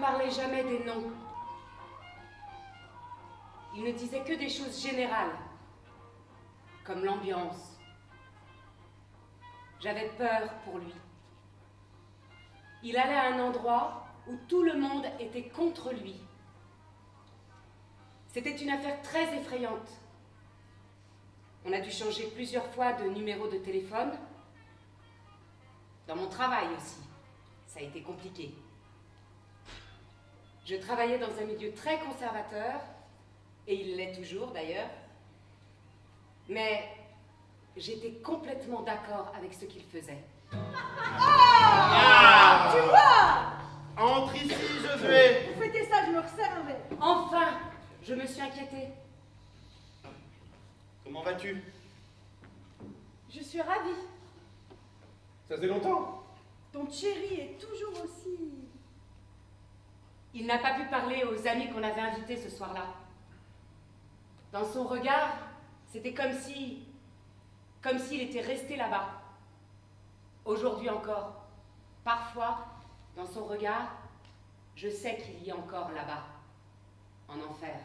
parlait jamais des noms. Il ne disait que des choses générales, comme l'ambiance. J'avais peur pour lui. Il allait à un endroit où tout le monde était contre lui. C'était une affaire très effrayante. On a dû changer plusieurs fois de numéro de téléphone. Dans mon travail aussi, ça a été compliqué. Je travaillais dans un milieu très conservateur, et il l'est toujours d'ailleurs, mais j'étais complètement d'accord avec ce qu'il faisait. Ah, tu vois! Entre ici, je vais. Vous fêtez ça, je me resserre un verre. Enfin, je me suis inquiétée. Comment vas-tu? Je suis ravie. Ça faisait longtemps. Ton chéri est toujours aussi... Il n'a pas pu parler aux amis qu'on avait invités ce soir-là. Dans son regard, c'était comme s'il était resté là-bas. Aujourd'hui encore, parfois, dans son regard, je sais qu'il y est encore là-bas, en enfer.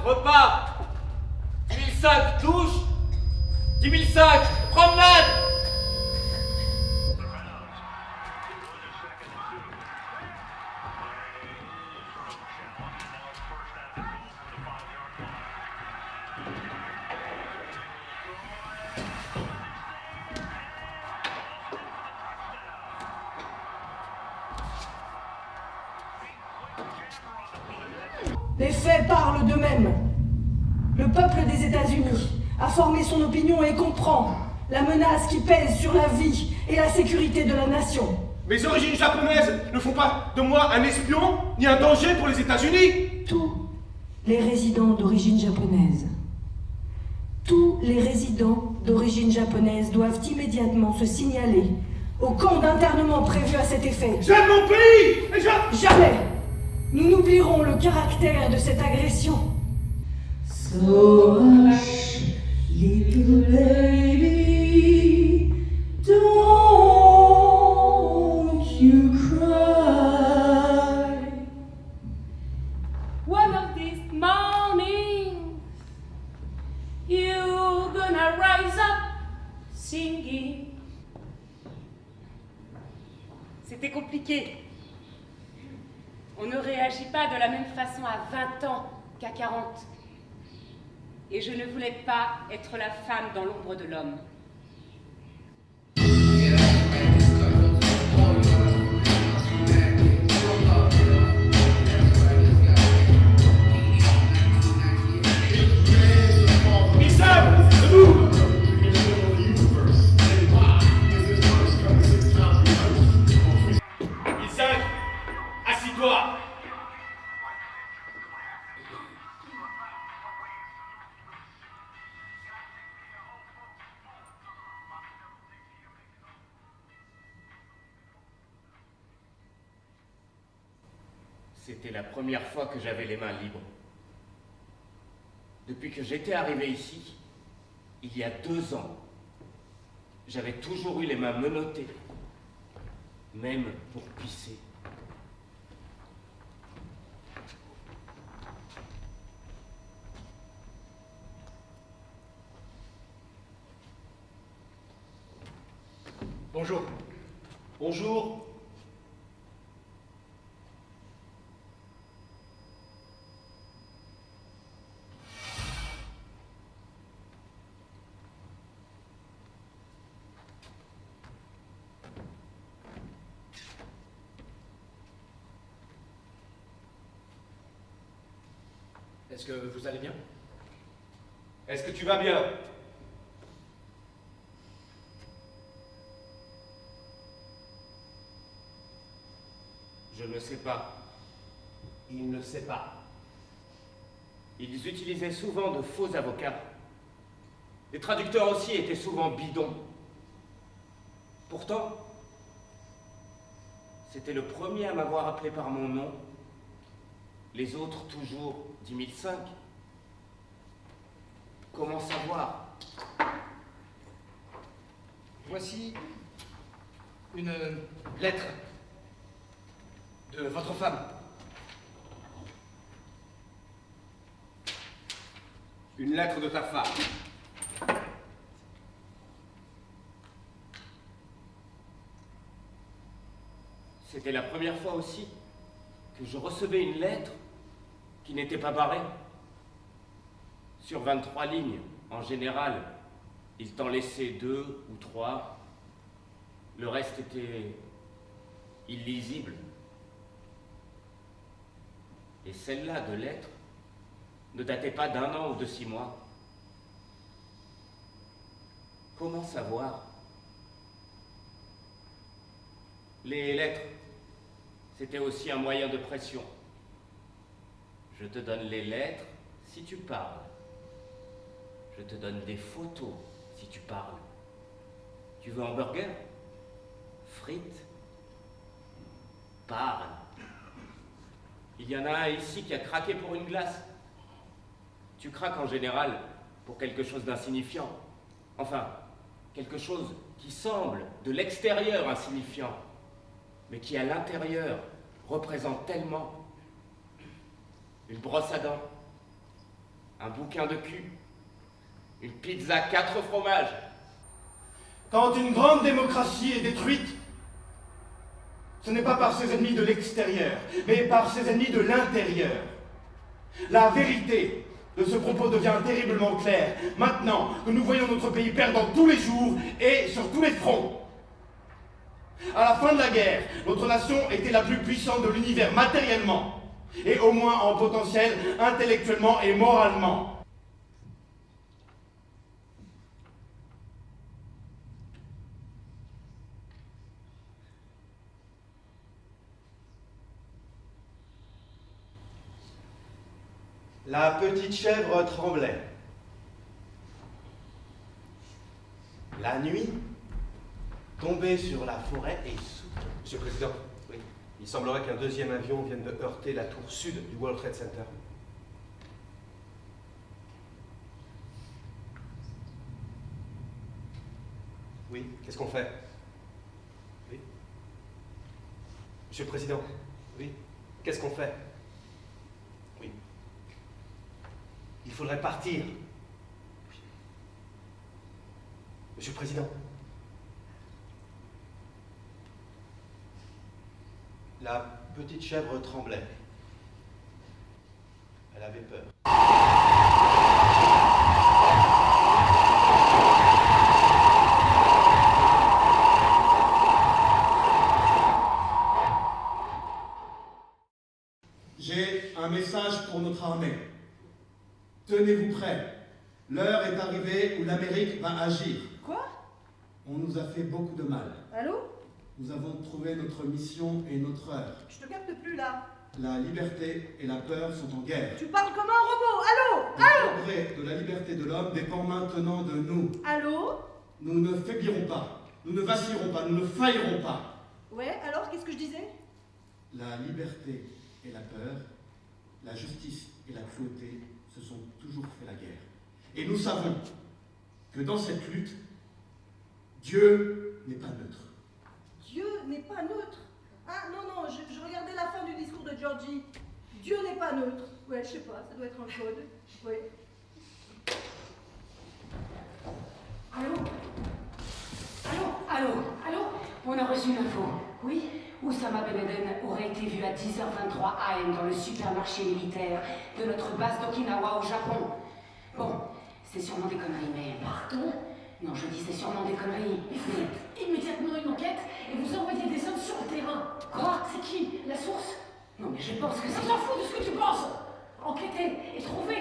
Repas, 1005 douche, 1005 promenade. Les faits parlent d'eux-mêmes. Le peuple des États-Unis a formé son opinion et comprend la menace qui pèse sur la vie et la sécurité de la nation. Mes origines japonaises ne font pas de moi un espion ni un danger pour les États-Unis. Tous les résidents d'origine japonaise, tous les résidents d'origine japonaise doivent immédiatement se signaler au camp d'internement prévu à cet effet. J'aime mon pays et Jamais nous n'oublierons le caractère de cette agression. So hush, little baby, don't you cry. One of these mornings, you're gonna rise up singing. C'était compliqué. On ne réagit pas de la même façon à 20 ans qu'à 40. Et je ne voulais pas être la femme dans l'ombre de l'homme. Isaac, assis-toi. C'était la première fois que j'avais les mains libres. Depuis que j'étais arrivé ici, il y a 2 ans, j'avais toujours eu les mains menottées, même pour pisser. Bonjour. Bonjour. Est-ce que vous allez bien? Est-ce que tu vas bien? Je ne sais pas. Il ne sait pas. Ils utilisaient souvent de faux avocats. Les traducteurs aussi étaient souvent bidons. Pourtant, C'était le premier à m'avoir appelé par mon nom. Les autres, toujours 10 005. Comment savoir? Voici une lettre de votre femme. Une lettre de ta femme. C'était la première fois aussi que je recevais une lettre qui n'était pas barrée. Sur 23 lignes, en général, il t'en laissait 2 ou 3. Le reste était illisible. Et celle-là de lettre ne datait pas d'1 an ou de 6 mois. Comment savoir? Les lettres, c'était aussi un moyen de pression. Je te donne les lettres si tu parles. Je te donne des photos si tu parles. Tu veux un burger? Frites? Parle. Il y en a un ici qui a craqué pour une glace. Tu craques en général pour quelque chose d'insignifiant. Enfin, quelque chose qui semble de l'extérieur insignifiant, mais qui à l'intérieur représente tellement. Une brosse à dents, un bouquin de cul, une pizza 4 fromages. Quand une grande démocratie est détruite, ce n'est pas par ses ennemis de l'extérieur, mais par ses ennemis de l'intérieur. La vérité de ce propos devient terriblement claire, maintenant que nous voyons notre pays perdant tous les jours et sur tous les fronts. À la fin de la guerre, notre nation était la plus puissante de l'univers matériellement, et au moins en potentiel, intellectuellement et moralement. La petite chèvre tremblait. La nuit tombait sur la forêt et soufflait. Monsieur le Président, oui. Il semblerait qu'un deuxième avion vienne de heurter la tour sud du World Trade Center. Oui, qu'est-ce qu'on fait? Oui. Monsieur le Président, oui, qu'est-ce qu'on fait? Oui. Il faudrait partir. Monsieur le Président. La petite chèvre tremblait. Elle avait peur. J'ai un message pour notre armée. Tenez-vous prêts. L'heure est arrivée où l'Amérique va agir. Quoi? On nous a fait beaucoup de mal. Allô? Nous avons trouvé notre mission et notre heure. Je te capte plus là. La liberté et la peur sont en guerre. Tu parles comme un robot. Allô? Le progrès de la liberté de l'homme dépend maintenant de nous. Allô? Nous ne faiblirons pas. Nous ne vacillerons pas. Nous ne faillerons pas. Ouais, alors qu'est-ce que je disais? La liberté et la peur, la justice et la cruauté se sont toujours fait la guerre. Et nous savons que dans cette lutte, Dieu n'est pas neutre. Dieu n'est pas neutre. Ah non, non, je regardais la fin du discours de Georgie. Dieu n'est pas neutre. Ouais, je sais pas, ça doit être un code. Ouais. Allô? Allô? On a reçu l'info. Oui? Oussama Ben Laden aurait été vu à 10h23 AM dans le supermarché militaire de notre base d'Okinawa au Japon. Bon, c'est sûrement des conneries, mais... Pardon? Non, je dis c'est sûrement des conneries. Il faut immédiatement une enquête et vous envoyez des hommes sur le terrain. Quoi? C'est qui? La source? Non, mais je pense que c'est... On s'en fout de ce que tu penses. Enquêtez et trouvez